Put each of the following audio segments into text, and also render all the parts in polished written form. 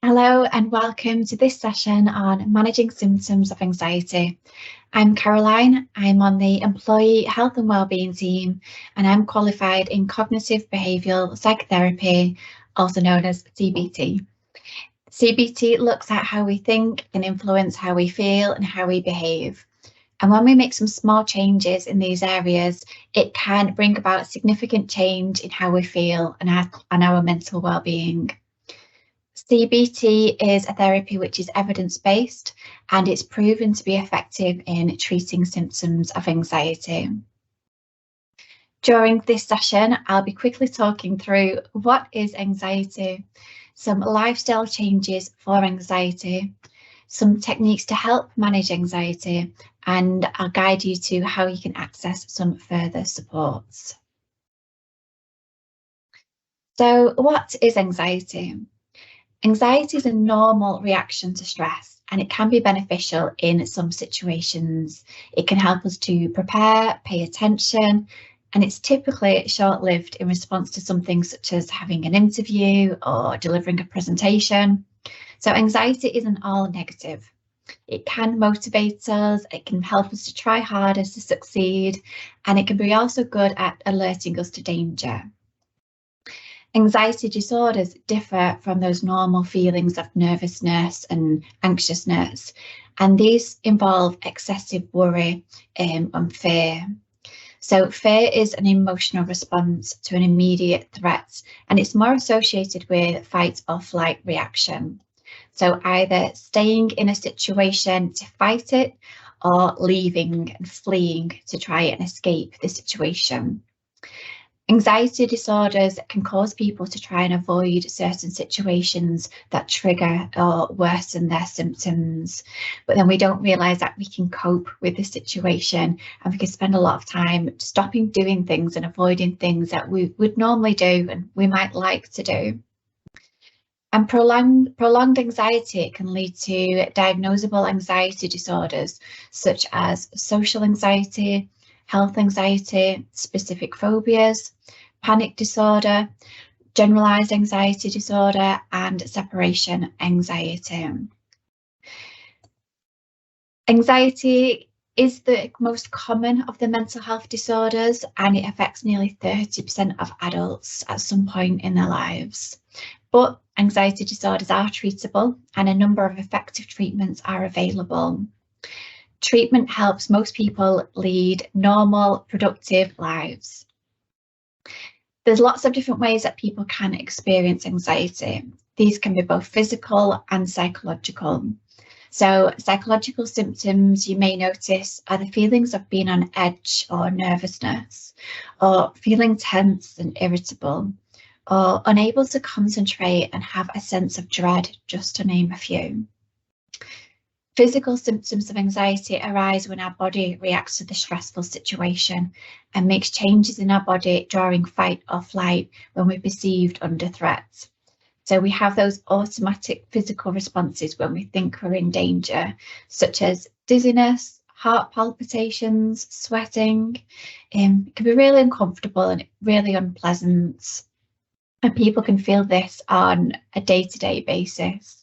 Hello and welcome to this session on managing symptoms of anxiety. I'm Caroline. I'm on the Employee Health and Wellbeing team, and I'm qualified in cognitive behavioural psychotherapy, also known as CBT. CBT looks at how we think and influence how we feel and how we behave. And when we make some small changes in these areas, it can bring about significant change in how we feel and our mental well-being. CBT is a therapy which is evidence-based and it's proven to be effective in treating symptoms of anxiety. During this session, I'll be quickly talking through what is anxiety, some lifestyle changes for anxiety, some techniques to help manage anxiety, and I'll guide you to how you can access some further supports. So, what is anxiety? Anxiety is a normal reaction to stress, and it can be beneficial in some situations. It can help us to prepare, pay attention, and it's typically short-lived in response to something such as having an interview or delivering a presentation. So anxiety isn't all negative. It can motivate us, it can help us to try harder to succeed, and it can be also good at alerting us to danger. Anxiety disorders differ from those normal feelings of nervousness and anxiousness, and these involve excessive worry and fear. So fear is an emotional response to an immediate threat, and it's more associated with fight or flight reaction. So either staying in a situation to fight it or leaving and fleeing to try and escape the situation. Anxiety disorders can cause people to try and avoid certain situations that trigger or worsen their symptoms, but then we don't realise that we can cope with the situation, and we can spend a lot of time stopping doing things and avoiding things that we would normally do and we might like to do. And prolonged anxiety can lead to diagnosable anxiety disorders such as social anxiety, health anxiety, specific phobias, panic disorder, generalized anxiety disorder, and separation anxiety. Anxiety is the most common of the mental health disorders, and it affects nearly 30% of adults at some point in their lives. But anxiety disorders are treatable, and a number of effective treatments are available. Treatment helps most people lead normal, productive lives. There's lots of different ways that people can experience anxiety. These can be both physical and psychological. So psychological symptoms you may notice are the feelings of being on edge or nervousness, or feeling tense and irritable, or unable to concentrate and have a sense of dread, just to name a few. Physical symptoms of anxiety arise when our body reacts to the stressful situation and makes changes in our body during fight or flight when we're perceived under threat. So we have those automatic physical responses when we think we're in danger, such as dizziness, heart palpitations, sweating. It can be really uncomfortable and really unpleasant. And people can feel this on a day-to-day basis.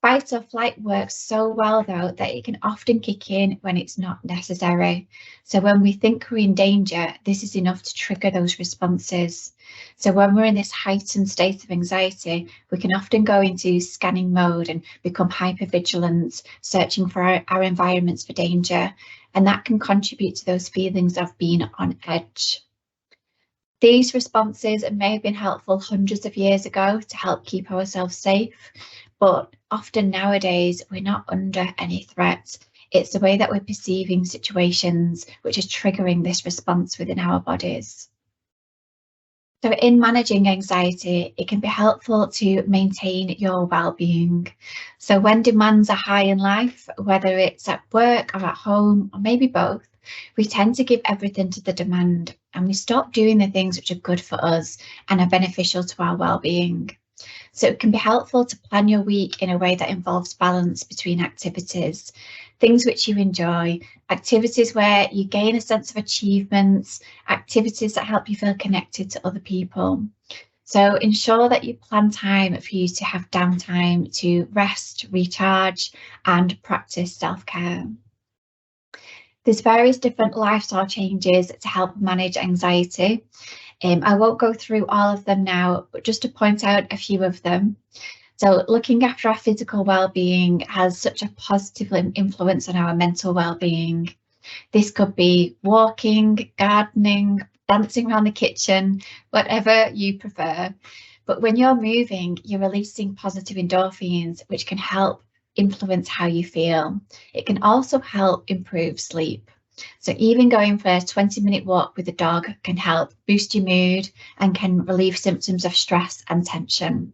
Fight or flight works so well, though, that it can often kick in when it's not necessary. So when we think we're in danger, this is enough to trigger those responses. So when we're in this heightened state of anxiety, we can often go into scanning mode and become hypervigilant, searching for our environments for danger, and that can contribute to those feelings of being on edge. These responses may have been helpful hundreds of years ago to help keep ourselves safe, but often nowadays we're not under any threat. It's the way that we're perceiving situations which is triggering this response within our bodies. So in managing anxiety, it can be helpful to maintain your well-being. So when demands are high in life, whether it's at work or at home, or maybe both, we tend to give everything to the demand and we stop doing the things which are good for us and are beneficial to our well-being. So it can be helpful to plan your week in a way that involves balance between activities, things which you enjoy, activities where you gain a sense of achievements, activities that help you feel connected to other people. So ensure that you plan time for you to have downtime to rest, recharge, and practice self-care. There's various different lifestyle changes to help manage anxiety. I won't go through all of them now, but just to point out a few of them. So looking after our physical well-being has such a positive influence on our mental well-being. This could be walking, gardening, dancing around the kitchen, whatever you prefer. But when you're moving, you're releasing positive endorphins, which can help influence how you feel. It can also help improve sleep. So even going for a 20-minute walk with a dog can help boost your mood and can relieve symptoms of stress and tension.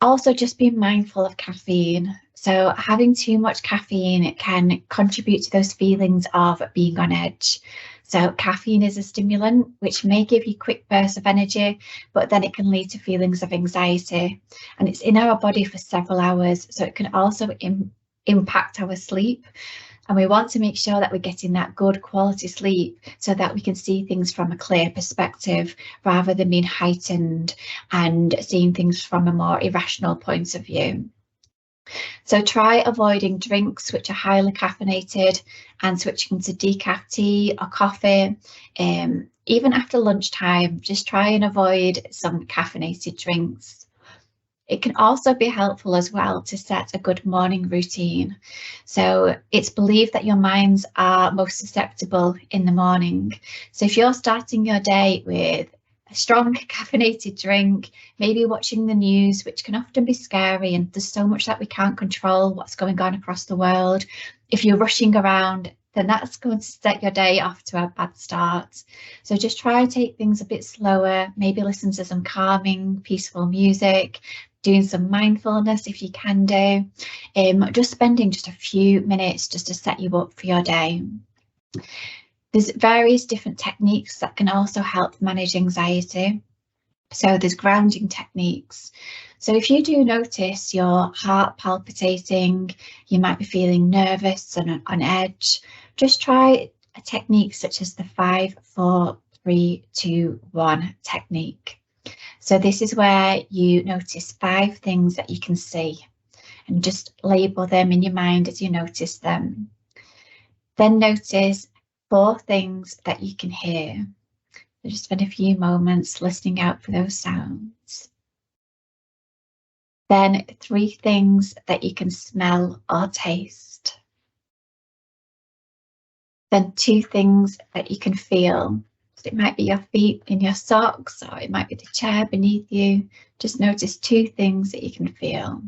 Also, just being mindful of caffeine. So having too much caffeine can contribute to those feelings of being on edge. So caffeine is a stimulant which may give you quick bursts of energy, but then it can lead to feelings of anxiety. And it's in our body for several hours, so it can also impact our sleep. And we want to make sure that we're getting that good quality sleep so that we can see things from a clear perspective rather than being heightened and seeing things from a more irrational point of view. So try avoiding drinks which are highly caffeinated and switching to decaf tea or coffee. Even after lunchtime, just try and avoid some caffeinated drinks. It can also be helpful as well to set a good morning routine. So it's believed that your minds are most susceptible in the morning. So if you're starting your day with a strong caffeinated drink, maybe watching the news, which can often be scary, and there's so much that we can't control what's going on across the world. If you're rushing around, then that's going to set your day off to a bad start. So just try to take things a bit slower, maybe listen to some calming, peaceful music, doing some mindfulness if you can do, just spending just a few minutes just to set you up for your day. There's various different techniques that can also help manage anxiety. So there's grounding techniques. So if you do notice your heart palpitating, you might be feeling nervous and on edge, just try a technique such as the 5, 4, 3, 2, 1 technique. So this is where you notice 5 things that you can see and just label them in your mind as you notice them. Then notice 4 things that you can hear. So just spend a few moments listening out for those sounds. Then 3 things that you can smell or taste. Then 2 things that you can feel. So it might be your feet in your socks, or it might be the chair beneath you. Just notice 2 things that you can feel.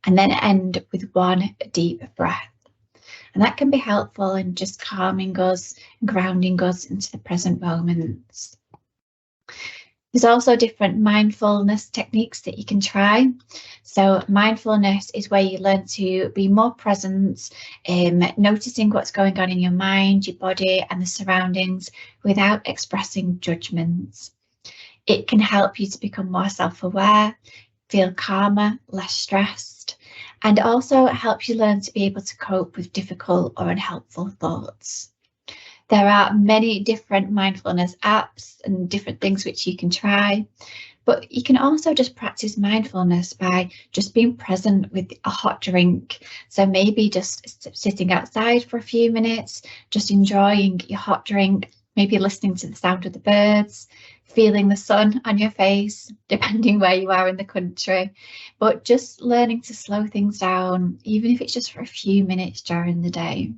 And then end with 1 deep breath. And that can be helpful in just calming us, grounding us into the present moments. There's also different mindfulness techniques that you can try. So mindfulness is where you learn to be more present, noticing what's going on in your mind, your body, and the surroundings without expressing judgments. It can help you to become more self-aware, feel calmer, less stressed, and also help you learn to be able to cope with difficult or unhelpful thoughts. There are many different mindfulness apps and different things which you can try, but you can also just practice mindfulness by just being present with a hot drink. So maybe just sitting outside for a few minutes, just enjoying your hot drink, maybe listening to the sound of the birds, feeling the sun on your face, depending where you are in the country, but just learning to slow things down, even if it's just for a few minutes during the day.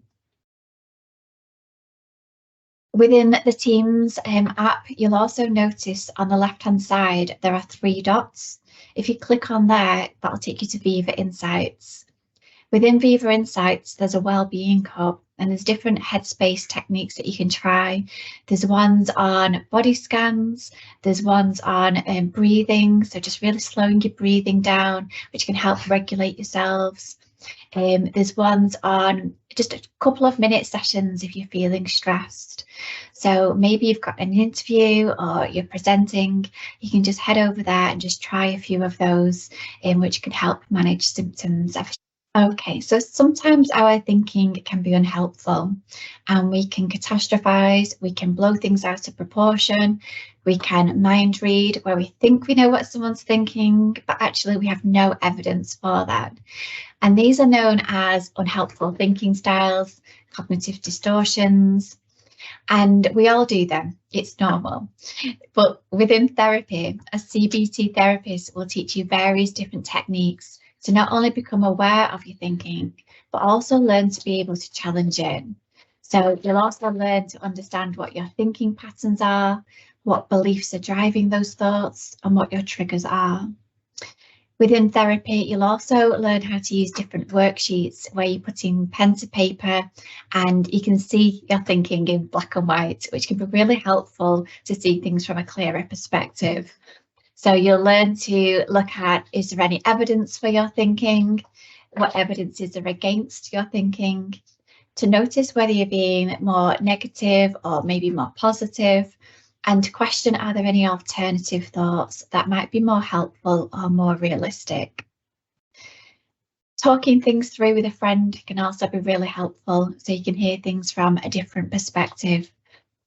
Within the Teams app, you'll also notice on the left-hand side, there are 3 dots. If you click on there, that'll take you to Viva Insights. Within Viva Insights, there's a wellbeing hub, and there's different headspace techniques that you can try. There's ones on body scans, there's ones on breathing, so just really slowing your breathing down, which can help regulate yourselves. There's ones on just a couple of minute sessions if you're feeling stressed. So maybe you've got an interview or you're presenting, you can just head over there and just try a few of those, which can help manage symptoms of Okay, so sometimes our thinking can be unhelpful and we can catastrophize, we can blow things out of proportion, we can mind read where we think we know what someone's thinking, but actually we have no evidence for that. And these are known as unhelpful thinking styles, cognitive distortions, and we all do them. It's normal. But within therapy, a CBT therapist will teach you various different techniques to not only become aware of your thinking, but also learn to be able to challenge it. So you'll also learn to understand what your thinking patterns are, what beliefs are driving those thoughts, and what your triggers are. Within therapy, you'll also learn how to use different worksheets where you put in pen to paper and you can see your thinking in black and white, which can be really helpful to see things from a clearer perspective. So you'll learn to look at, is there any evidence for your thinking? What evidence is there against your thinking? To notice whether you're being more negative or maybe more positive, and to question, are there any alternative thoughts that might be more helpful or more realistic? Talking things through with a friend can also be really helpful, so you can hear things from a different perspective.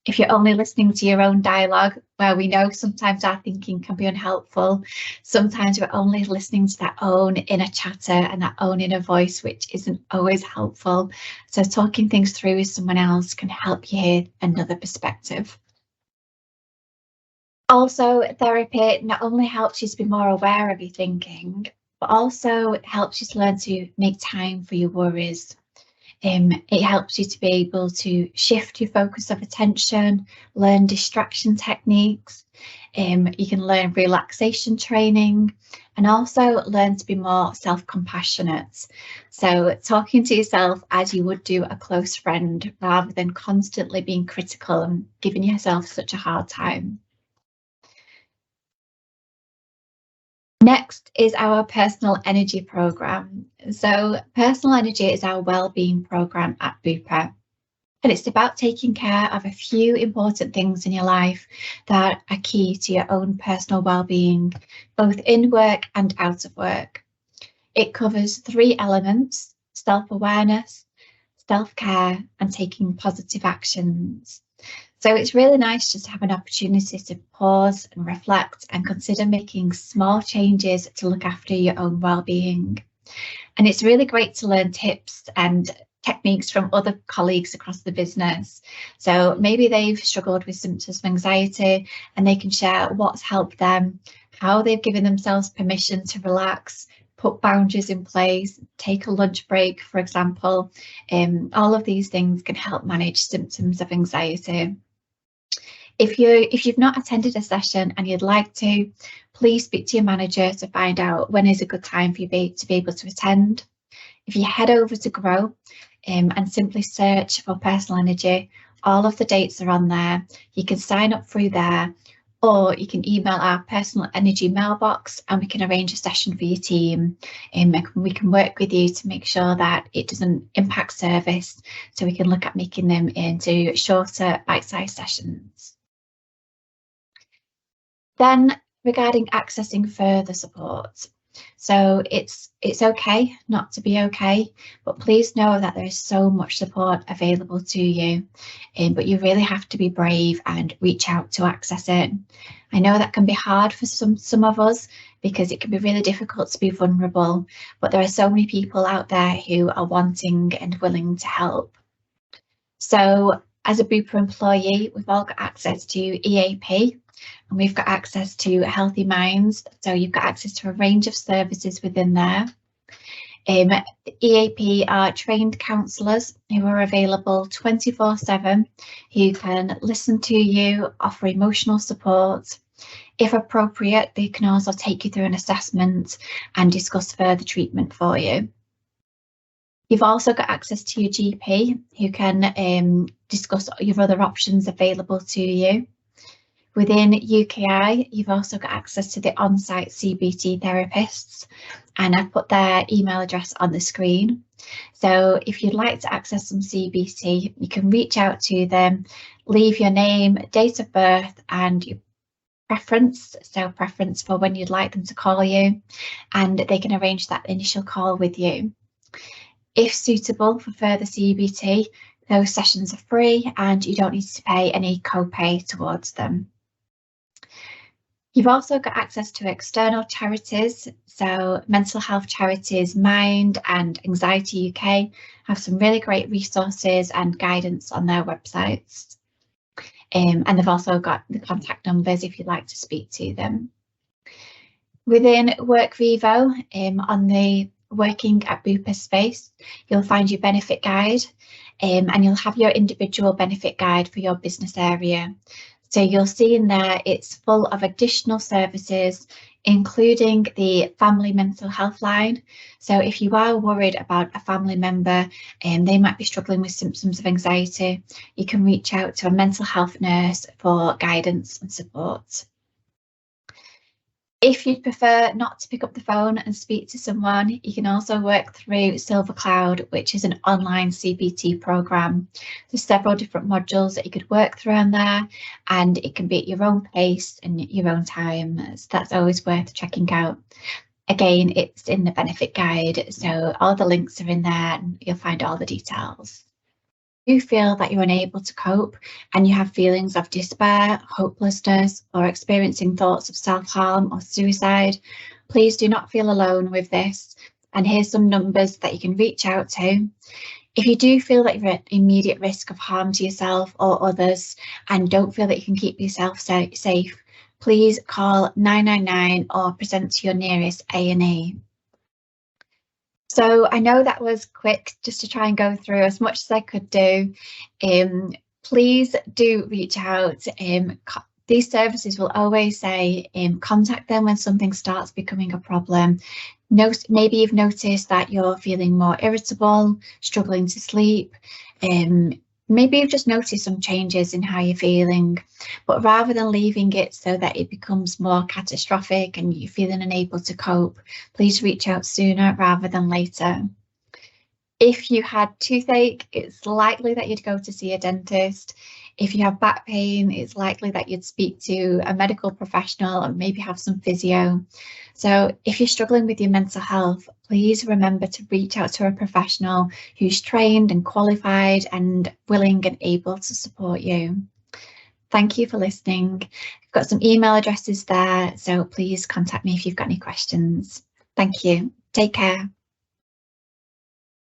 If you're only listening to your own dialogue, where we know sometimes our thinking can be unhelpful, sometimes we're only listening to that own inner chatter and that own inner voice, which isn't always helpful. So talking things through with someone else can help you hear another perspective. Also, therapy not only helps you to be more aware of your thinking, but also it helps you to learn to make time for your worries. It helps you to be able to shift your focus of attention, learn distraction techniques. You can learn relaxation training and also learn to be more self-compassionate. So talking to yourself as you would do a close friend rather than constantly being critical and giving yourself such a hard time. Next is our personal energy program. So personal energy is our wellbeing program at Bupa. And it's about taking care of a few important things in your life that are key to your own personal well-being, both in work and out of work. It covers 3 elements: self-awareness, self-care, and taking positive actions. So it's really nice just to have an opportunity to pause and reflect and consider making small changes to look after your own well-being. And it's really great to learn tips and techniques from other colleagues across the business. So maybe they've struggled with symptoms of anxiety and they can share what's helped them, how they've given themselves permission to relax, put boundaries in place, take a lunch break, for example. All of these things can help manage symptoms of anxiety. If you've not attended a session and you'd like to, please speak to your manager to find out when is a good time for you to be able to attend. If you head over to Grow and simply search for personal energy, all of the dates are on there. You can sign up through there, or you can email our personal energy mailbox and we can arrange a session for your team. We can work with you to make sure that it doesn't impact service, so we can look at making them into shorter bite-sized sessions. Then regarding accessing further support. So it's okay not to be okay, but please know that there is so much support available to you, but you really have to be brave and reach out to access it. I know that can be hard for some of us because it can be really difficult to be vulnerable, but there are so many people out there who are wanting and willing to help. So as a Bupa employee, we've all got access to EAP, and we've got access to Healthy Minds. So you've got access to a range of services within there. The EAP are trained counsellors who are available 24/7, who can listen to you, offer emotional support. If appropriate, they can also take you through an assessment and discuss further treatment for you. You've also got access to your GP, who can discuss your other options available to you. Within UKI, you've also got access to the on-site CBT therapists, and I've put their email address on the screen. So if you'd like to access some CBT, you can reach out to them, leave your name, date of birth, and your preference, so preference for when you'd like them to call you, and they can arrange that initial call with you. If suitable for further CBT, those sessions are free and you don't need to pay any co-pay towards them. You've also got access to external charities. So mental health charities Mind and Anxiety UK have some really great resources and guidance on their websites. And they've also got the contact numbers if you'd like to speak to them. Within WorkVivo, on the Working at Bupa space, you'll find your benefit guide, and you'll have your individual benefit guide for your business area. So you'll see in there it's full of additional services, including the family mental health line. So if you are worried about a family member and they might be struggling with symptoms of anxiety, you can reach out to a mental health nurse for guidance and support. If you'd prefer not to pick up the phone and speak to someone, you can also work through Silver Cloud, which is an online CBT program. There's several different modules that you could work through on there, and it can be at your own pace and your own time. So that's always worth checking out. Again, it's in the benefit guide, so all the links are in there and you'll find all the details. If you feel that you're unable to cope and you have feelings of despair, hopelessness, or experiencing thoughts of self-harm or suicide, please do not feel alone with this. And here's some numbers that you can reach out to. If you do feel that you're at immediate risk of harm to yourself or others and don't feel that you can keep yourself safe, please call 999 or present to your nearest A&E. So I know that was quick, just to try and go through as much as I could do. Please do reach out. These services will always say contact them when something starts becoming a problem. Maybe you've noticed that you're feeling more irritable, struggling to sleep. Maybe you've just noticed some changes in how you're feeling, but rather than leaving it so that it becomes more catastrophic and you're feeling unable to cope, please reach out sooner rather than later. If you had toothache, it's likely that you'd go to see a dentist. If you have back pain, it's likely that you'd speak to a medical professional and maybe have some physio. So if you're struggling with your mental health, please remember to reach out to a professional who's trained and qualified and willing and able to support you. Thank you for listening. I've got some email addresses there, so please contact me if you've got any questions. Thank you. Take care.